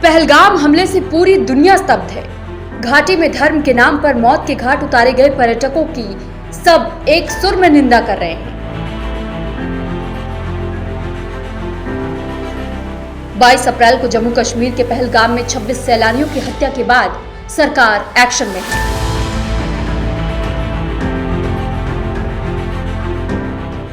पहलगाम हमले से पूरी दुनिया स्तब्ध है। घाटी में धर्म के नाम पर मौत के घाट उतारे गए पर्यटकों की सब एक सुर में निंदा कर रहे हैं। 22 अप्रैल को जम्मू कश्मीर के पहलगाम में 26 सैलानियों की हत्या के बाद सरकार एक्शन में है।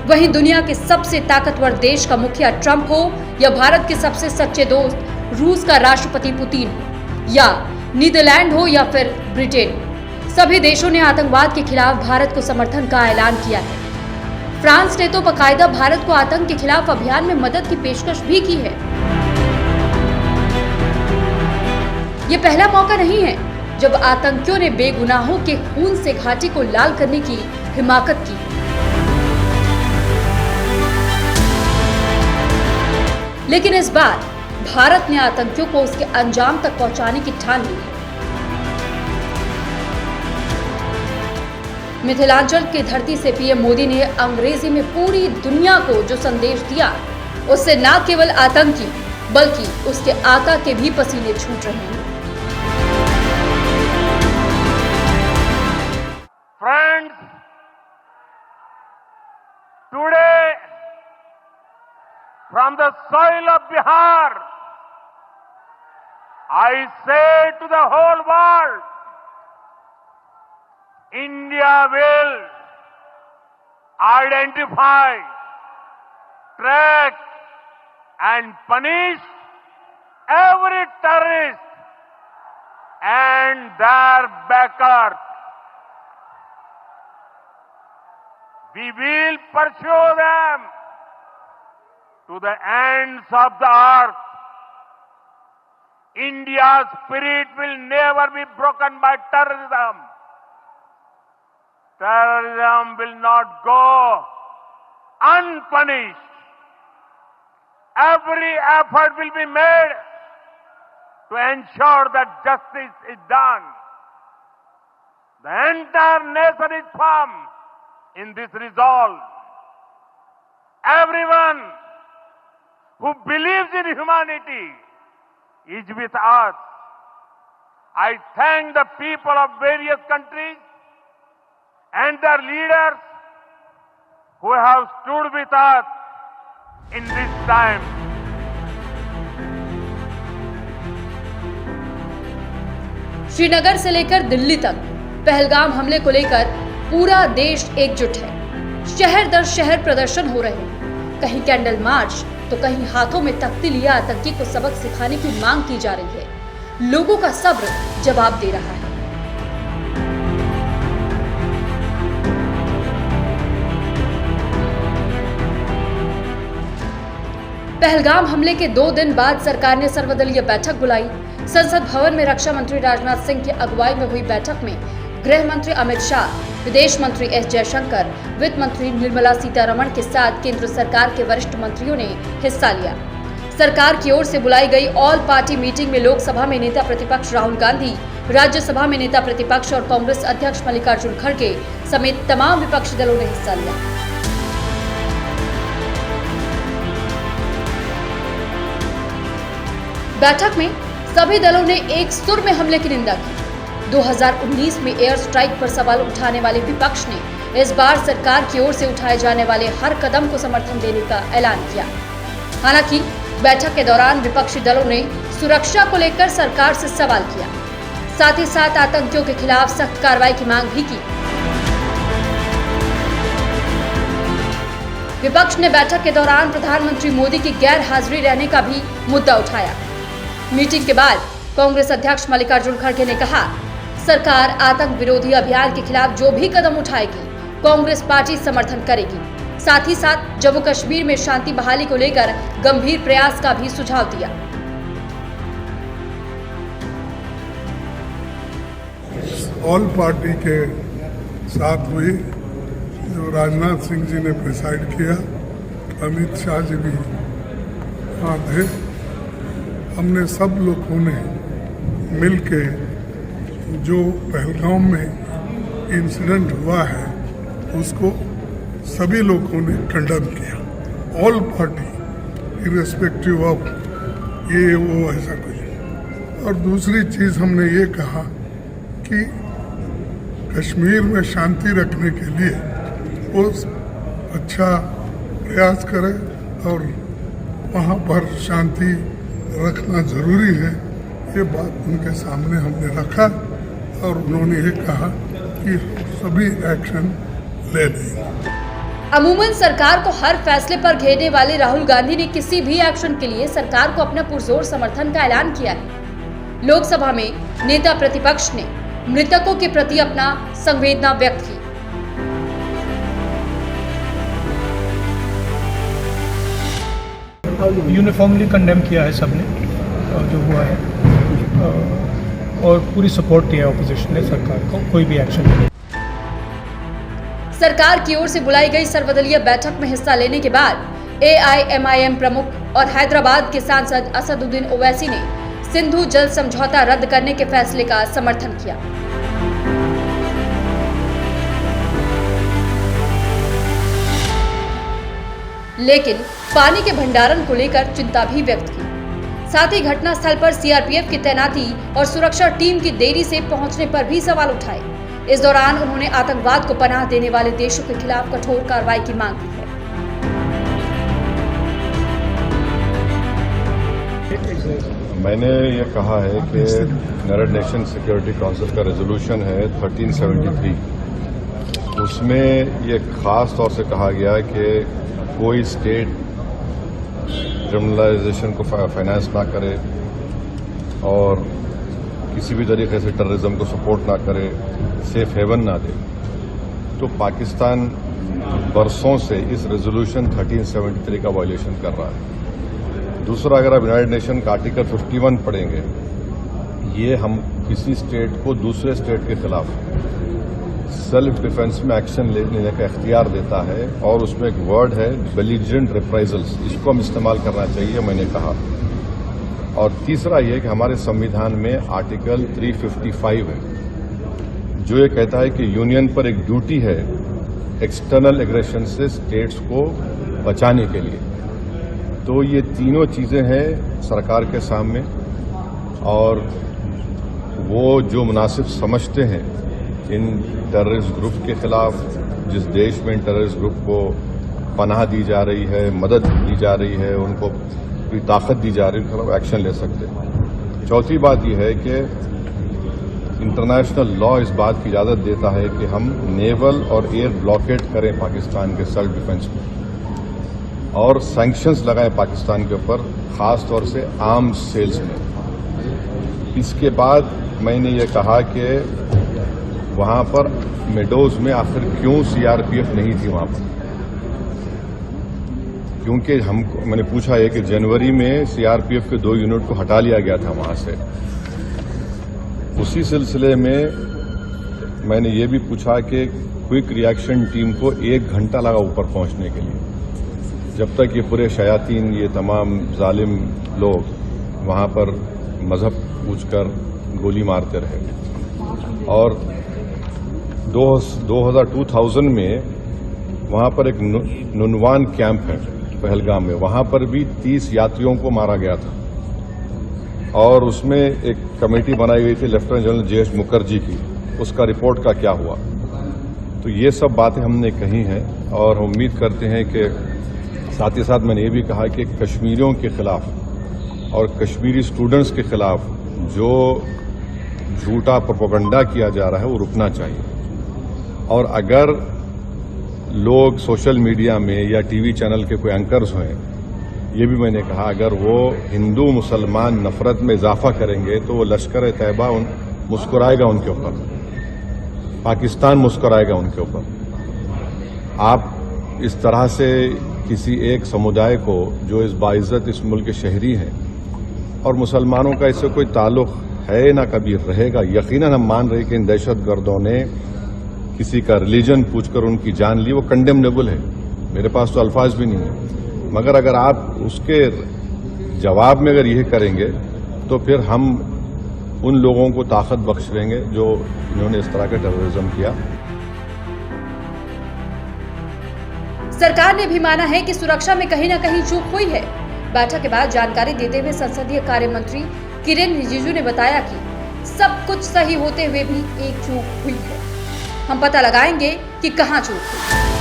वहीं दुनिया के सबसे ताकतवर देश का मुखिया ट्रंप हो या भारत के सबसे सच्चे दोस्त रूस का राष्ट्रपति पुतिन हो या नीदरलैंड हो या फिर ब्रिटेन, सभी देशों ने आतंकवाद के खिलाफ भारत को समर्थन का ऐलान किया है। फ्रांस ने तो बाकायदा भारत को आतंक के खिलाफ अभियान में मदद की पेशकश भी की है। ये पहला मौका नहीं है जब आतंकियों ने बेगुनाहों के खून से घाटी को लाल करने की हिमाकत की। लेकिन इस बार भारत ने आतंकियों को उसके अंजाम तक पहुंचाने की ठान ली। मिथिलांचल की धरती से पीएम मोदी ने अंग्रेजी में पूरी दुनिया को जो संदेश दिया, उससे न केवल आतंकी बल्कि उसके आका के भी पसीने छूट रहे हैं। Friends, today from the soil of Bihar, I say to the whole world, India will identify, track and punish every terrorist and their backers. We will pursue them to the ends of the earth. India's spirit will never be broken by terrorism. Terrorism will not go unpunished. Every effort will be made to ensure that justice is done. The entire nation is firm in this resolve. Everyone who believes in humanity is with us. I thank the people of various countries and their leaders who have stood with us in this time. Srinagar से लेकर दिल्ली तक पहलगाम हमले को लेकर पूरा देश एकजुट है। शहर दर शहर प्रदर्शन हो रहे हैं, कहीं कैंडल मार्च तो कहीं हाथों में तख्ती लिए आतंकी को सबक सिखाने की मांग की जा रही है। लोगों का सब्र जवाब दे रहा है। पहलगाम हमले के 2 दिन बाद सरकार ने सर्वदलीय बैठक बुलाई। संसद भवन में रक्षा मंत्री राजनाथ सिंह की अगुवाई में हुई बैठक में गृह मंत्री अमित शाह, विदेश मंत्री एस जयशंकर, वित्त मंत्री निर्मला सीतारमण के साथ केंद्र सरकार के वरिष्ठ मंत्रियों ने हिस्सा लिया। सरकार की ओर से बुलाई गई ऑल पार्टी मीटिंग में लोकसभा में नेता प्रतिपक्ष राहुल गांधी, राज्यसभा में नेता प्रतिपक्ष और कांग्रेस अध्यक्ष मल्लिकार्जुन खड़गे समेत तमाम विपक्षी दलों ने हिस्सा लिया। बैठक में सभी दलों ने एक सुर में हमले की निंदा की। 2019 में एयर स्ट्राइक पर सवाल उठाने वाले विपक्ष ने इस बार सरकार की ओर से उठाए जाने वाले हर कदम को समर्थन देने का ऐलान किया। हालांकि बैठक के दौरान विपक्षी दलों ने सुरक्षा को लेकर सरकार से सवाल किया, साथ ही साथ आतंकियों के खिलाफ सख्त कार्रवाई की मांग भी की। विपक्ष ने बैठक के दौरान प्रधानमंत्री मोदी की गैर हाजिरी रहने का भी मुद्दा उठाया। मीटिंग के बाद कांग्रेस अध्यक्ष मल्लिकार्जुन खड़गे ने कहा, सरकार आतंक विरोधी अभियान के खिलाफ जो भी कदम उठाएगी, कांग्रेस पार्टी समर्थन करेगी। साथ ही साथ जम्मू कश्मीर में शांति बहाली को लेकर गंभीर प्रयास का भी सुझाव दिया। ऑल पार्टी के साथ हुई, जो राजनाथ सिंह जी ने प्रिसाइड किया, अमित शाह जी भी वहाँ थे। हमने सब लोगों ने मिलके जो पहलगाम में इंसिडेंट हुआ है उसको सभी लोगों ने कंडेम किया। ऑल पार्टी इर्रेस्पेक्टिव ऑफ ये वो ऐसा कुछ और दूसरी चीज़ हमने ये कहा कि कश्मीर में शांति रखने के लिए वो अच्छा प्रयास करें और वहाँ पर शांति रखना ज़रूरी है। ये बात उनके सामने हमने रखा और उन्होंने ये कहा कि सभी एक्शन ले लेंगे। अमूमन सरकार को हर फैसले पर घेरने वाले राहुल गांधी ने किसी भी एक्शन के लिए सरकार को अपना पुरजोर समर्थन का ऐलान किया है। लोकसभा में नेता प्रतिपक्ष ने मृतकों के प्रति अपना संवेदना व्यक्त की। यूनिफॉर्मली कंडेम किया है सबने जो हुआ है और पूरी सपोर्ट किया ऑपोजिशन ने सरकार को कोई भी एक्शन नहीं। सरकार की ओर से बुलाई गई सर्वदलीय बैठक में हिस्सा लेने के बाद AIMIM प्रमुख और हैदराबाद के सांसद असदुद्दीन ओवैसी ने सिंधु जल समझौता रद्द करने के फैसले का समर्थन किया। लेकिन पानी के भंडारण को लेकर चिंता भी व्यक्त की। साथ ही घटनास्थल पर CRPF की तैनाती और सुरक्षा टीम की देरी से पहुंचने पर भी सवाल उठाए। इस दौरान उन्होंने आतंकवाद को पनाह देने वाले देशों के खिलाफ कठोर कार्रवाई की मांग की है। मैंने ये कहा है कि यूनाइटेड नेशन सिक्योरिटी काउंसिल का रेजोल्यूशन है 1373, उसमें ये खास तौर से कहा गया है कि कोई स्टेट क्रिमिनलाइजेशन को फाइनेंस ना करे और किसी भी तरीके से टेररिज्म को सपोर्ट ना करे, सेफ हेवन ना दे। तो पाकिस्तान बरसों से इस रेजोल्यूशन 1373 का वायलेशन कर रहा है। दूसरा, अगर आप यूनाइटेड नेशन का आर्टिकल 51 पढ़ेंगे, ये हम किसी स्टेट को दूसरे स्टेट के खिलाफ सेल्फ डिफेंस में एक्शन लेने का इख्तियार देता है और उसमें एक वर्ड है बेलिजेंट रिप्राइजल्स, इसको हम इस्तेमाल करना चाहिए, मैंने कहा। और तीसरा ये कि हमारे संविधान में आर्टिकल 355 है जो ये कहता है कि यूनियन पर एक ड्यूटी है एक्सटर्नल एग्रेशन से स्टेट्स को बचाने के लिए। तो ये तीनों चीजें हैं सरकार के सामने और वो जो मुनासिब समझते हैं इन टेररिस्ट ग्रुप के खिलाफ, जिस देश में इन टेररिस्ट ग्रुप को पनाह दी जा रही है, मदद दी जा रही है, उनको भी ताकत दी जा रही है, उनके खिलाफ एक्शन ले सकते हैं। चौथी बात यह है कि इंटरनेशनल लॉ इस बात की इजाजत देता है कि हम नेवल और एयर ब्लॉकेट करें पाकिस्तान के सेल्फ डिफेंस में और सैंक्शंस लगाएं पाकिस्तान के ऊपर, खास तौर से आर्म्स सेल्स में। इसके बाद मैंने ये कहा कि वहां पर मेडोज में आखिर क्यों CRPF नहीं थी वहां पर, क्योंकि मैंने पूछा है कि जनवरी में CRPF के 2 यूनिट को हटा लिया गया था वहां से। उसी सिलसिले में मैंने ये भी पूछा कि क्विक रिएक्शन टीम को 1 घंटा लगा ऊपर पहुंचने के लिए, जब तक ये पूरे शयातीन, ये तमाम जालिम लोग वहां पर मजहब पूछकर गोली मारते रहे। और 2000 में वहां पर एक नुनवान कैंप है पहलगाम में, वहां पर भी 30 यात्रियों को मारा गया था और उसमें एक कमेटी बनाई गई थी लेफ्टिनेंट जनरल JS मुखर्जी की, उसका रिपोर्ट का क्या हुआ। तो ये सब बातें हमने कही हैं और हम उम्मीद करते हैं कि साथ ही साथ मैंने ये भी कहा कि कश्मीरियों के खिलाफ और कश्मीरी स्टूडेंट्स के खिलाफ जो झूठा प्रोपेगेंडा किया जा रहा है वो रुकना चाहिए। और अगर लोग सोशल मीडिया में या टीवी चैनल के कोई एंकर्स हैं, ये भी मैंने कहा, अगर वो हिंदू मुसलमान नफरत में इजाफा करेंगे तो वो लश्कर तैयबा मुस्कुराएगा उनके ऊपर, पाकिस्तान मुस्कुराएगा उनके ऊपर। आप इस तरह से किसी एक समुदाय को जो इस बाइज्जत इस मुल्क के शहरी हैं और मुसलमानों का इससे कोई ताल्लुक है ना कभी रहेगा, यकीनन हम मान रहे कि इन दहशतगर्दों ने किसी का रिलीजन पूछकर उनकी जान ली, वो कंडेमनेबल है, मेरे पास तो अल्फाज भी नहीं है। मगर अगर आप उसके जवाब में अगर यह करेंगे तो फिर हम उन लोगों को ताकत बख्श देंगे जो इन्होंने इस तरह का टेररिज्म किया। सरकार ने भी माना है कि सुरक्षा में कहीं न कहीं चूक हुई है। बैठक के बाद जानकारी देते हुए संसदीय कार्य मंत्री किरेन रिजिजू ने बताया कि सब कुछ सही होते हुए भी एक चूक हुई है। हम पता लगाएंगे कि कहां चूक हुई।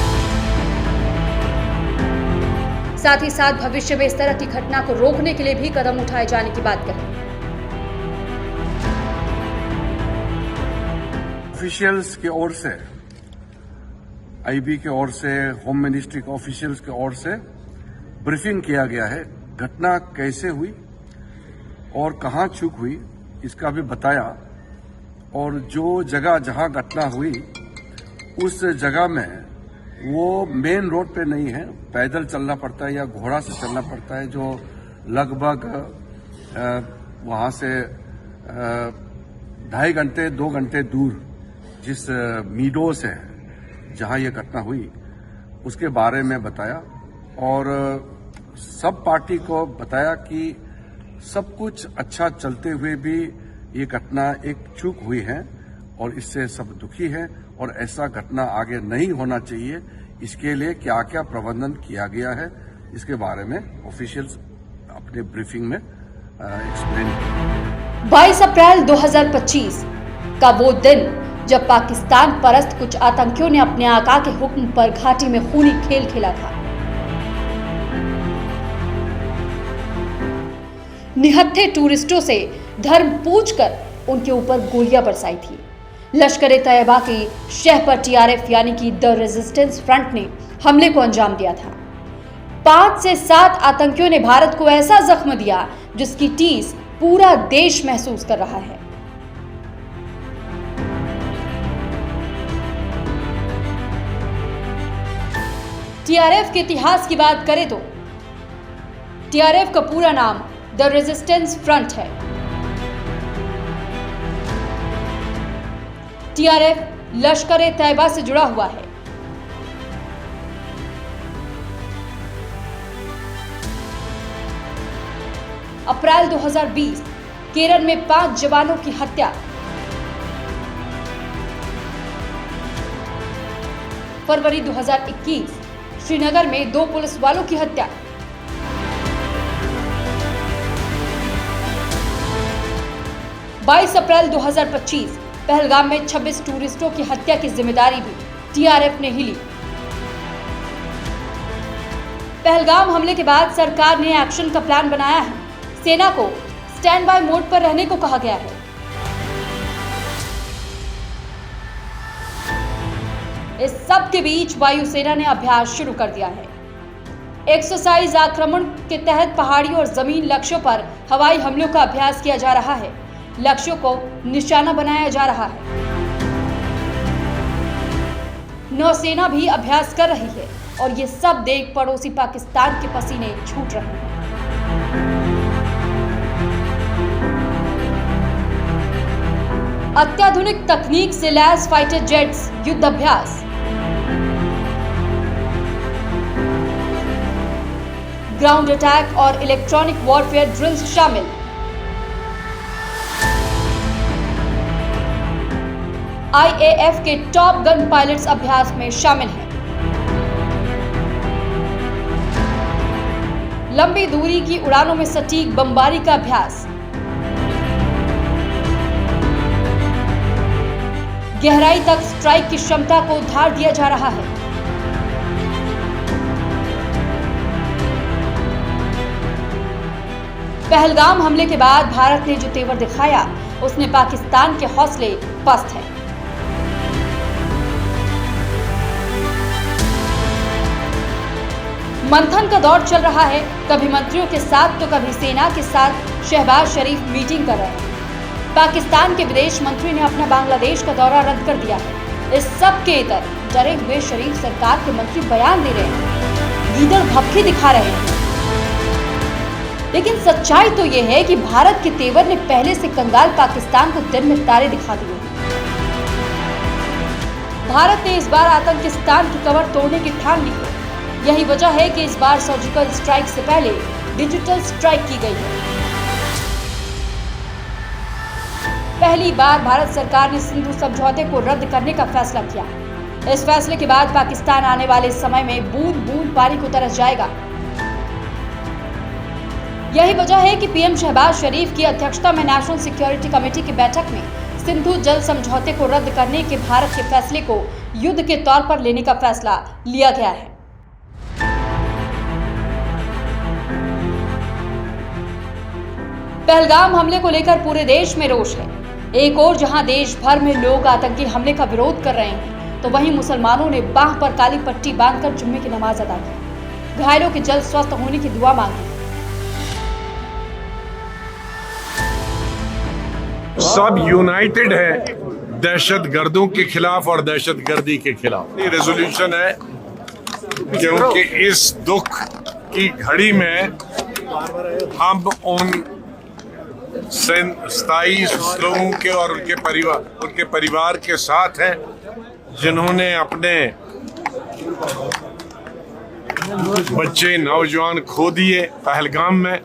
साथ ही साथ भविष्य में इस तरह की घटना को रोकने के लिए भी कदम उठाए जाने की बात कही। ऑफिशियल्स की ओर से, आईबी के ओर से, होम मिनिस्ट्री के ऑफिशियल्स के ओर से ब्रीफिंग किया गया है। घटना कैसे हुई और कहां चूक हुई इसका भी बताया, और जो जगह जहां घटना हुई उस जगह में वो मेन रोड पे नहीं है, पैदल चलना पड़ता है या घोड़ा से चलना पड़ता है, जो लगभग वहां से 2.5 घंटे 2 घंटे दूर जिस मीडो से जहां ये घटना हुई उसके बारे में बताया, और सब पार्टी को बताया कि सब कुछ अच्छा चलते हुए भी ये घटना एक चूक हुई है और इससे सब दुखी है, और ऐसा घटना आगे नहीं होना चाहिए। इसके लिए क्या क्या प्रबंधन किया गया है इसके बारे में ऑफिशियल्स अपने ब्रीफिंग में एक्सप्लेन किया। 22 अप्रैल 2025 का वो दिन जब पाकिस्तान परस्त कुछ आतंकियों ने अपने आका के हुक्म पर घाटी में खूनी खेल खेला था। निहत्थे टूरिस्टों से धर्म पूछकर उनके ऊपर गोलियां बरसाई थी। लश्कर-ए-तैयबा की शह पर टीआरएफ यानी कि द रेजिस्टेंस फ्रंट ने हमले को अंजाम दिया था। 5 से 7 आतंकियों ने भारत को ऐसा जख्म दिया जिसकी टीस पूरा देश महसूस कर रहा है। टीआरएफ के इतिहास की बात करें तो टीआरएफ का पूरा नाम द रेजिस्टेंस फ्रंट है। टीआरएफ लश्कर-ए-तैयबा से जुड़ा हुआ है। अप्रैल 2020 केरल में 5 जवानों की हत्या, फरवरी 2021 श्रीनगर में 2 पुलिस वालों की हत्या, 22 अप्रैल 2025 पहलगाम में 26 टूरिस्टों की हत्या की जिम्मेदारी भी टीआरएफ ने ही ली। पहलगाम हमले के बाद सरकार ने एक्शन का प्लान बनाया है। सेना को स्टैंड बाय मोड पर रहने को कहा गया है। इस सब के बीच वायुसेना ने अभ्यास शुरू कर दिया है। एक्सरसाइज आक्रमण के तहत पहाड़ी और जमीन लक्ष्यों पर हवाई हमलों का अभ्यास किया जा रहा है। लक्ष्यों को निशाना बनाया जा रहा है। नौसेना भी अभ्यास कर रही है और ये सब देख पड़ोसी पाकिस्तान के पसीने छूट रहे हैं। अत्याधुनिक तकनीक से लैस फाइटर जेट्स युद्ध अभ्यास, ग्राउंड अटैक और इलेक्ट्रॉनिक वॉरफेयर ड्रिल्स शामिल। आईएएफ के टॉप गन पायलट्स अभ्यास में शामिल हैं। लंबी दूरी की उड़ानों में सटीक बमबारी का अभ्यास, गहराई तक स्ट्राइक की क्षमता को उधार दिया जा रहा है। पहलगाम हमले के बाद भारत ने जो तेवर दिखाया उसने पाकिस्तान के हौसले पस्त हैं। मंथन का दौर चल रहा है। कभी मंत्रियों के साथ तो कभी सेना के साथ शहबाज शरीफ मीटिंग कर रहे हैं। पाकिस्तान के विदेश मंत्री ने अपना बांग्लादेश का दौरा रद्द कर दिया है। इस सब के इधर डरे हुए शरीफ सरकार के मंत्री बयान दे रहे हैं, गीदड़ भपके दिखा रहे हैं। लेकिन सच्चाई तो यह है कि भारत के तेवर ने पहले से कंगाल पाकिस्तान को दिन में तारे दिखा दिए। भारत ने इस बार आतंकिस्तान की कमर तोड़ने की ठान ली है। यही वजह है कि इस बार सर्जिकल स्ट्राइक से पहले डिजिटल स्ट्राइक की गई है। पहली बार भारत सरकार ने सिंधु समझौते को रद्द करने का फैसला किया। इस फैसले के बाद पाकिस्तान आने वाले समय में बूंद बूंद पानी को तरस जाएगा। यही वजह है कि पीएम शहबाज शरीफ की अध्यक्षता में नेशनल सिक्योरिटी कमेटी की बैठक में सिंधु जल समझौते को रद्द करने के भारत के फैसले को युद्ध के तौर पर लेने का फैसला लिया गया है। पहलगाम हमले को लेकर पूरे देश में रोष है। एक ओर जहां देश भर में लोग आतंकी हमले का विरोध कर रहे हैं, तो वहीं मुसलमानों ने बांह पर काली पट्टी बांधकर जुम्मे की नमाज अदा की, घायलों के जल्द स्वस्थ होने की दुआ मांगी। सब यूनाइटेड है दहशतगर्दों के खिलाफ और दहशतगर्दी के खिलाफ। ये रेजोल्यूशन है क्योंकि इस दुख की घड़ी में हम उन 27 लोगों के और उनके परिवार के साथ हैं जिन्होंने अपने बच्चे नौजवान खो दिए पहलगाम में।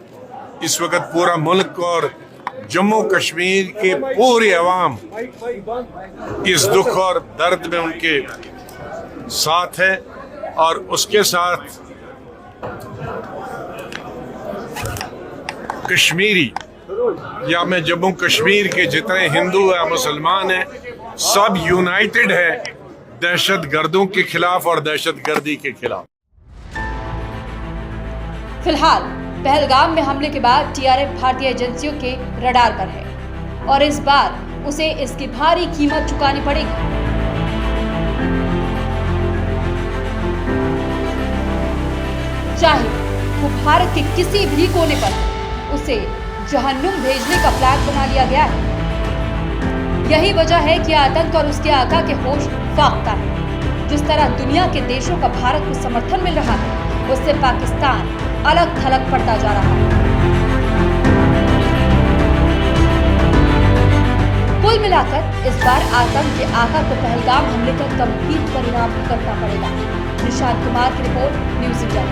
इस वक्त पूरा मुल्क और जम्मू कश्मीर के पूरी अवाम इस दुख और दर्द में उनके साथ है और उसके साथ कश्मीरी या मैं जम्मू कश्मीर के जितने हिंदू या मुसलमान हैं सब यूनाइटेड है दहशतगर्दों के खिलाफ और दहशतगर्दी के खिलाफ। फिलहाल पहलगाम में हमले के बाद टीआरएफ भारतीय एजेंसियों के रडार पर है और इस बार उसे इसकी भारी कीमत चुकानी पड़ेगी। चाहे वो भारत के किसी भी कोने पर हो, उसे जहन्नुम भेजने का प्लान बना लिया गया है। यही वजह है कि आतंक और उसके आका के होश फाख्ता है। जिस तरह दुनिया के देशों का भारत को समर्थन मिल रहा है, उससे पाकिस्तान अलग थलग पड़ता जा रहा है। कुल मिलाकर इस बार आतंक के आका को पहलगाम हमले का गंभीर परिणाम करना पड़ेगा। निशांत कुमार की रिपोर्ट, न्यूज़ इंडिया।